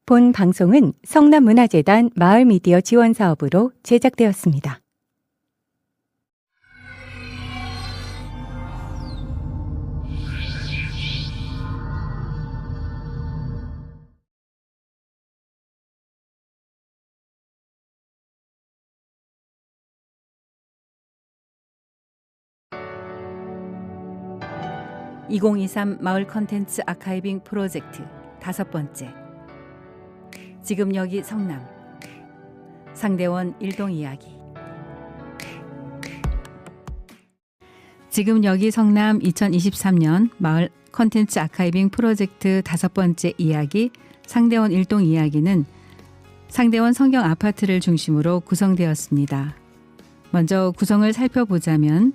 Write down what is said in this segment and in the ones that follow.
본 방송은 성남문화재단 마을미디어 지원사업으로 제작되었습니다. (2023) 마을 컨텐츠 아카이빙 프로젝트 5번째. 지금 여기 성남 상대원 일동 이야기. 지금 여기 성남 2023년 마을 컨텐츠 아카이빙 프로젝트 5번째 이야기 상대원 일동 이야기는 상대원 성경 아파트를 중심으로 구성되었습니다. 먼저 구성을 살펴보자면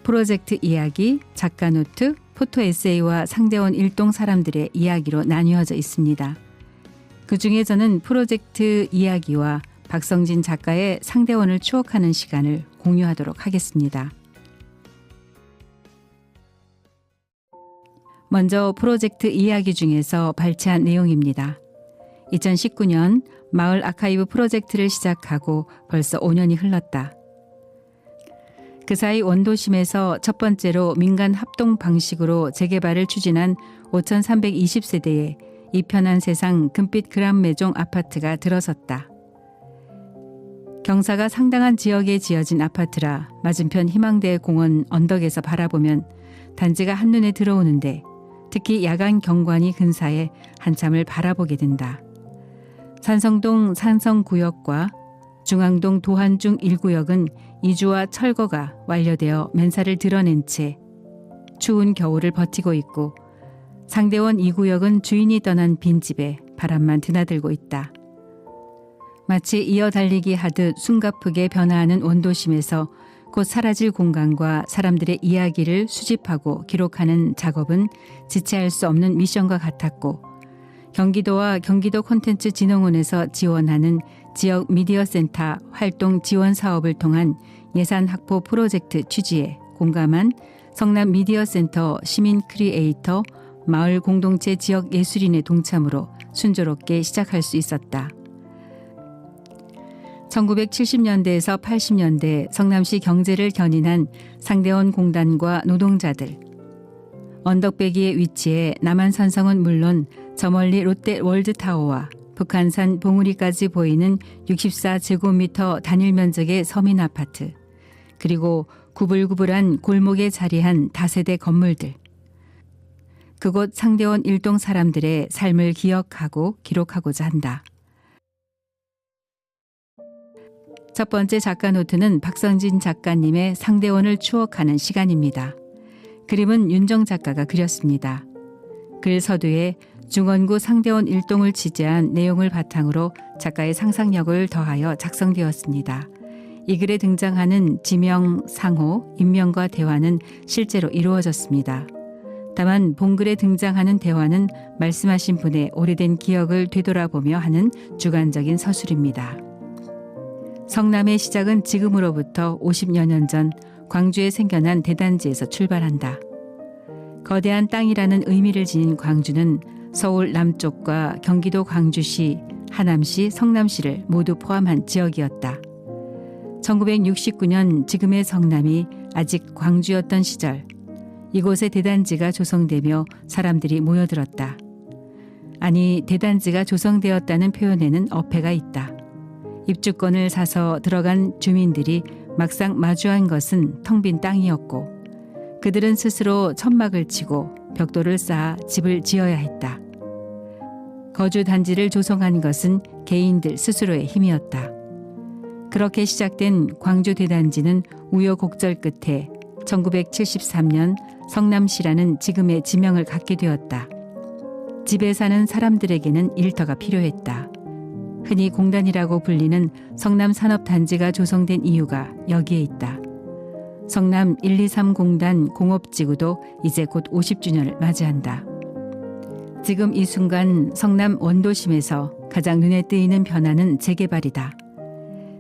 프로젝트 이야기, 작가 노트, 포토 에세이와 상대원 일동 사람들의 이야기로 나뉘어져 있습니다. 그 중에 저는 프로젝트 이야기와 박성진 작가의 상대원을 추억하는 시간을 공유하도록 하겠습니다. 먼저 프로젝트 이야기 중에서 발췌한 내용입니다. 2019년 마을 아카이브 프로젝트를 시작하고 벌써 5년이 흘렀다. 그 사이 원도심에서 첫 번째로 민간 합동 방식으로 재개발을 추진한 5,320세대의 이 편한 세상 금빛 그란매종 아파트가 들어섰다. 경사가 상당한 지역에 지어진 아파트라 맞은편 희망대 공원 언덕에서 바라보면 단지가 한눈에 들어오는데 특히 야간 경관이 근사해 한참을 바라보게 된다. 산성동 산성구역과 중앙동 도한중 1구역은 이주와 철거가 완료되어 맨살을 드러낸 채 추운 겨울을 버티고 있고 상대원 2구역은 주인이 떠난 빈집에 바람만 드나들고 있다. 마치 이어 달리기 하듯 숨가쁘게 변화하는 원도심에서 곧 사라질 공간과 사람들의 이야기를 수집하고 기록하는 작업은 지체할 수 없는 미션과 같았고 경기도와 경기도 콘텐츠 진흥원에서 지원하는 지역 미디어 센터 활동 지원 사업을 통한 예산 확보 프로젝트 취지에 공감한 성남 미디어 센터 시민 크리에이터 마을 공동체 지역 예술인의 동참으로 순조롭게 시작할 수 있었다. 1970년대에서 80년대 성남시 경제를 견인한 상대원 공단과 노동자들, 언덕배기에 위치해 남한산성은 물론 저 멀리 롯데 월드타워와 북한산 봉우리까지 보이는 64제곱미터 단일 면적의 서민 아파트, 그리고 구불구불한 골목에 자리한 다세대 건물들. 그곳 상대원 일동 사람들의 삶을 기억하고 기록하고자 한다. 첫 번째 작가 노트는 박성진 작가님의 상대원을 추억하는 시간입니다. 그림은 윤정 작가가 그렸습니다. 글 서두에 중원구 상대원 일동을 취재한 내용을 바탕으로 작가의 상상력을 더하여 작성되었습니다. 이 글에 등장하는 지명, 상호, 인명과 대화는 실제로 이루어졌습니다. 다만 본글에 등장하는 대화는 말씀하신 분의 오래된 기억을 되돌아보며 하는 주관적인 서술입니다. 성남의 시작은 지금으로부터 50여 년 전 광주에 생겨난 대단지에서 출발한다. 거대한 땅이라는 의미를 지닌 광주는 서울 남쪽과 경기도 광주시, 하남시, 성남시를 모두 포함한 지역이었다. 1969년 지금의 성남이 아직 광주였던 시절, 이곳에 대단지가 조성되며 사람들이 모여들었다. 아니, 대단지가 조성되었다는 표현에는 어폐가 있다. 입주권을 사서 들어간 주민들이 막상 마주한 것은 텅 빈 땅이었고 그들은 스스로 천막을 치고 벽돌을 쌓아 집을 지어야 했다. 거주 단지를 조성한 것은 개인들 스스로의 힘이었다. 그렇게 시작된 광주 대단지는 우여곡절 끝에 1973년 성남시라는 지금의 지명을 갖게 되었다. 집에 사는 사람들에게는 일터가 필요했다. 흔히 공단이라고 불리는 성남산업단지가 조성된 이유가 여기에 있다. 성남 123 공단 공업지구도 이제 곧 50주년을 맞이한다. 지금 이 순간 성남 원도심에서 가장 눈에 띄는 변화는 재개발이다.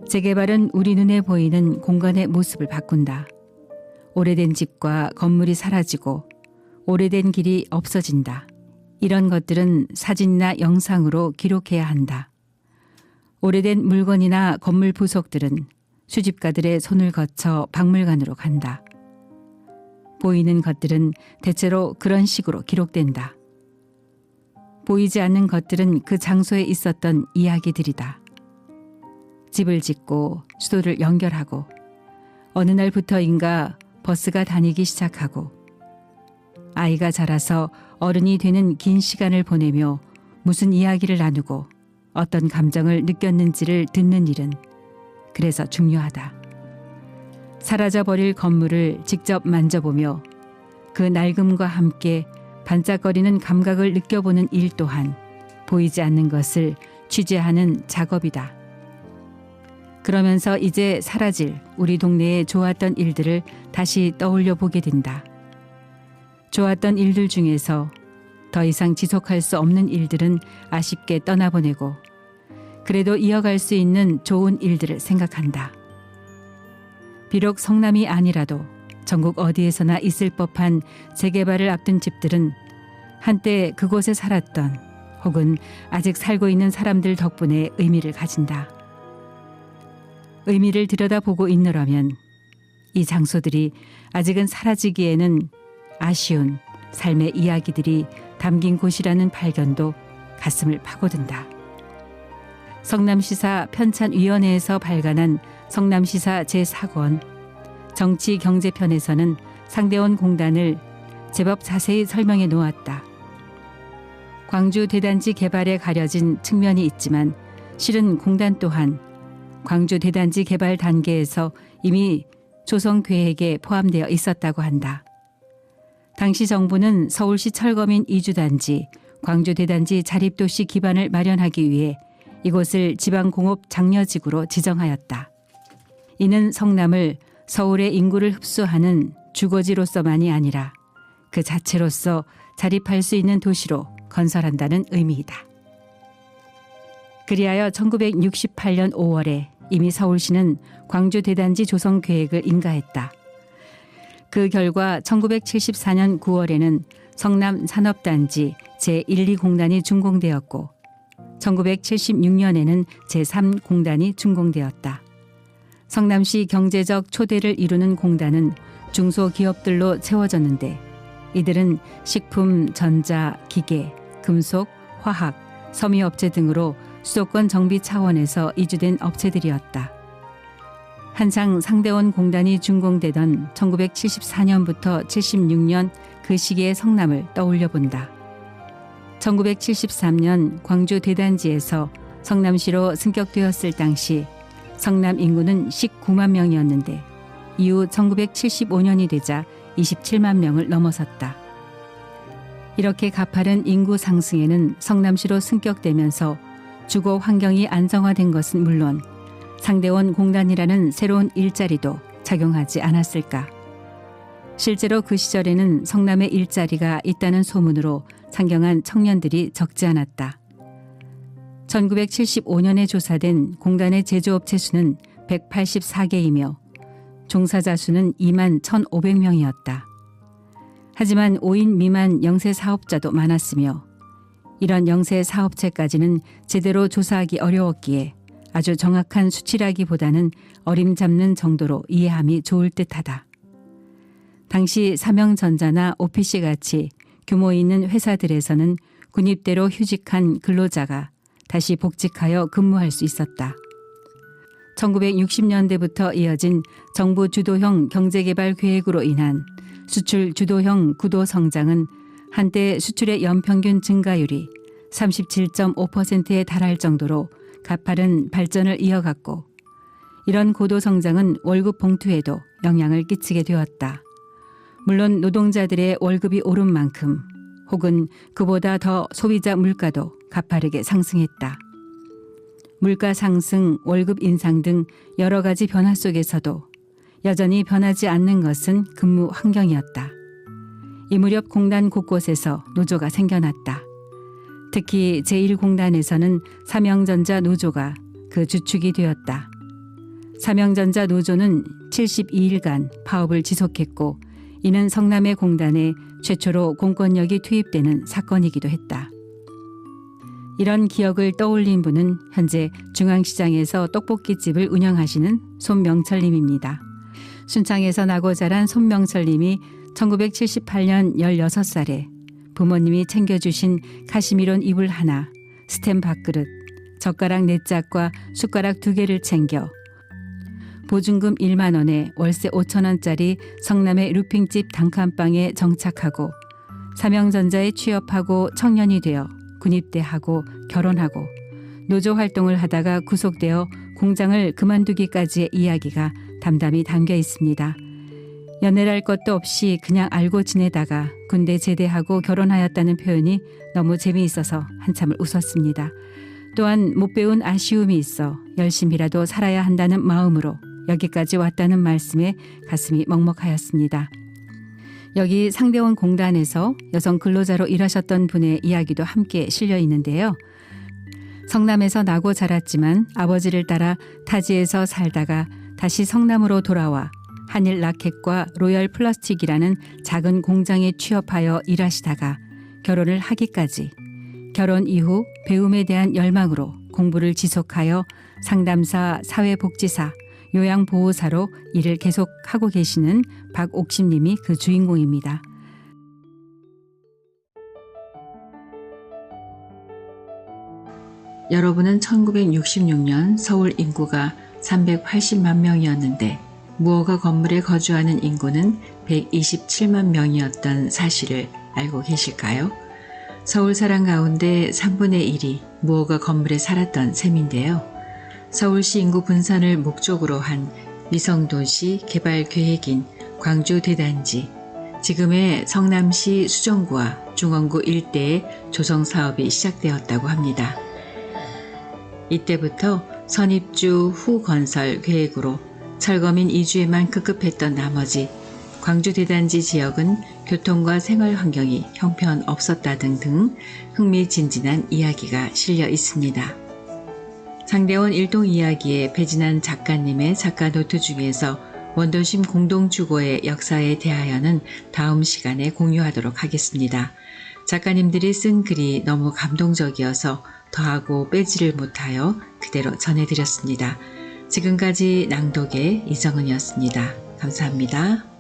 재개발은 우리 눈에 보이는 공간의 모습을 바꾼다. 오래된 집과 건물이 사라지고 오래된 길이 없어진다. 이런 것들은 사진이나 영상으로 기록해야 한다. 오래된 물건이나 건물 부속들은 수집가들의 손을 거쳐 박물관으로 간다. 보이는 것들은 대체로 그런 식으로 기록된다. 보이지 않는 것들은 그 장소에 있었던 이야기들이다. 집을 짓고 수도를 연결하고 어느 날부터인가 버스가 다니기 시작하고 아이가 자라서 어른이 되는 긴 시간을 보내며 무슨 이야기를 나누고 어떤 감정을 느꼈는지를 듣는 일은 그래서 중요하다. 사라져버릴 건물을 직접 만져보며 그 낡음과 함께 반짝거리는 감각을 느껴보는 일 또한 보이지 않는 것을 취재하는 작업이다. 그러면서 이제 사라질 우리 동네에 좋았던 일들을 다시 떠올려 보게 된다. 좋았던 일들 중에서 더 이상 지속할 수 없는 일들은 아쉽게 떠나보내고 그래도 이어갈 수 있는 좋은 일들을 생각한다. 비록 성남이 아니라도 전국 어디에서나 있을 법한 재개발을 앞둔 집들은 한때 그곳에 살았던 혹은 아직 살고 있는 사람들 덕분에 의미를 가진다. 의미를 들여다보고 있노라면 이 장소들이 아직은 사라지기에는 아쉬운 삶의 이야기들이 담긴 곳이라는 발견도 가슴을 파고든다. 성남시사 편찬위원회에서 발간한 성남시사 제4권 정치경제편에서는 상대원 공단을 제법 자세히 설명해 놓았다. 광주 대단지 개발에 가려진 측면이 있지만 실은 공단 또한 광주 대단지 개발 단계에서 이미 조성 계획에 포함되어 있었다고 한다. 당시 정부는 서울시 철거민 이주단지 광주 대단지 자립도시 기반을 마련하기 위해 이곳을 지방공업 장려지구로 지정하였다. 이는 성남을 서울의 인구를 흡수하는 주거지로서만이 아니라 그 자체로서 자립할 수 있는 도시로 건설한다는 의미이다. 그리하여 1968년 5월에 이미 서울시는 광주 대단지 조성 계획을 인가했다. 그 결과 1974년 9월에는 성남 산업단지 제1,2공단이 준공되었고 1976년에는 제3공단이 준공되었다. 성남시 경제적 초대를 이루는 공단은 중소기업들로 채워졌는데 이들은 식품, 전자, 기계, 금속, 화학, 섬유업체 등으로 수도권 정비 차원에서 이주된 업체들이었다. 한창 상대원 공단이 준공되던 1974년부터 76년 그 시기의 성남을 떠올려 본다. 1973년 광주 대단지에서 성남시로 승격되었을 당시 성남 인구는 19만 명이었는데 이후 1975년이 되자 27만 명을 넘어섰다. 이렇게 가파른 인구 상승에는 성남시로 승격되면서 주거 환경이 안정화된 것은 물론 상대원 공단이라는 새로운 일자리도 작용하지 않았을까. 실제로 그 시절에는 성남에 일자리가 있다는 소문으로 상경한 청년들이 적지 않았다. 1975년에 조사된 공단의 제조업체 수는 184개이며 종사자 수는 2만 1,500명이었다. 하지만 5인 미만 영세 사업자도 많았으며 이런 영세 사업체까지는 제대로 조사하기 어려웠기에 아주 정확한 수치라기보다는 어림잡는 정도로 이해함이 좋을 듯하다. 당시 삼형전자나 OPC 같이 규모 있는 회사들에서는 군입대로 휴직한 근로자가 다시 복직하여 근무할 수 있었다. 1960년대부터 이어진 정부 주도형 경제개발 계획으로 인한 수출 주도형 구도 성장은 한때 수출의 연평균 증가율이 37.5%에 달할 정도로 가파른 발전을 이어갔고 이런 고도 성장은 월급 봉투에도 영향을 끼치게 되었다. 물론 노동자들의 월급이 오른 만큼 혹은 그보다 더 소비자 물가도 가파르게 상승했다. 물가 상승, 월급 인상 등 여러 가지 변화 속에서도 여전히 변하지 않는 것은 근무 환경이었다. 이 무렵 공단 곳곳에서 노조가 생겨났다. 특히 제1공단에서는 삼형전자 노조가 그 주축이 되었다. 삼형전자 노조는 72일간 파업을 지속했고 이는 성남의 공단에 최초로 공권력이 투입되는 사건이기도 했다. 이런 기억을 떠올린 분은 현재 중앙시장에서 떡볶이집을 운영하시는 손명철님입니다. 순창에서 나고 자란 손명철님이 1978년 16살에 부모님이 챙겨주신 카시미론 이불 하나, 스텐 밥그릇, 젓가락 4짝과 숟가락 2개를 챙겨 보증금 1만 원에 월세 5천 원짜리 성남의 루핑집 단칸방에 정착하고 삼형전자에 취업하고 청년이 되어 군입대하고 결혼하고 노조 활동을 하다가 구속되어 공장을 그만두기까지의 이야기가 담담히 담겨 있습니다. 연애랄 것도 없이 그냥 알고 지내다가 군대 제대하고 결혼하였다는 표현이 너무 재미있어서 한참을 웃었습니다. 또한 못 배운 아쉬움이 있어 열심히라도 살아야 한다는 마음으로 여기까지 왔다는 말씀에 가슴이 먹먹하였습니다. 여기 상대원 공단에서 여성 근로자로 일하셨던 분의 이야기도 함께 실려 있는데요. 성남에서 나고 자랐지만 아버지를 따라 타지에서 살다가 다시 성남으로 돌아와 한일 라켓과 로열 플라스틱이라는 작은 공장에 취업하여 일하시다가 결혼을 하기까지 결혼 이후 배움에 대한 열망으로 공부를 지속하여 상담사, 사회복지사, 요양보호사로 일을 계속하고 계시는 박옥심님이 그 주인공입니다. 여러분은 1966년 서울 인구가 380만 명이었는데 무허가 건물에 거주하는 인구는 127만 명이었던 사실을 알고 계실까요? 서울 사람 가운데 3분의 1이 무허가 건물에 살았던 셈인데요. 서울시 인구 분산을 목적으로 한 위성도시 개발 계획인 광주 대단지, 지금의 성남시 수정구와 중원구 일대의 조성 사업이 시작되었다고 합니다. 이때부터 선입주 후 건설 계획으로 철거민 이주에만 급급했던 나머지 광주 대단지 지역은 교통과 생활 환경이 형편없었다 등등 흥미진진한 이야기가 실려 있습니다. 상대원 일동 이야기의 배진환 작가님의 작가 노트 중에서 원도심 공동주거의 역사에 대하여는 다음 시간에 공유하도록 하겠습니다. 작가님들이 쓴 글이 너무 감동적이어서 더하고 빼지를 못하여 그대로 전해드렸습니다. 지금까지 낭독의 이정은이었습니다. 감사합니다.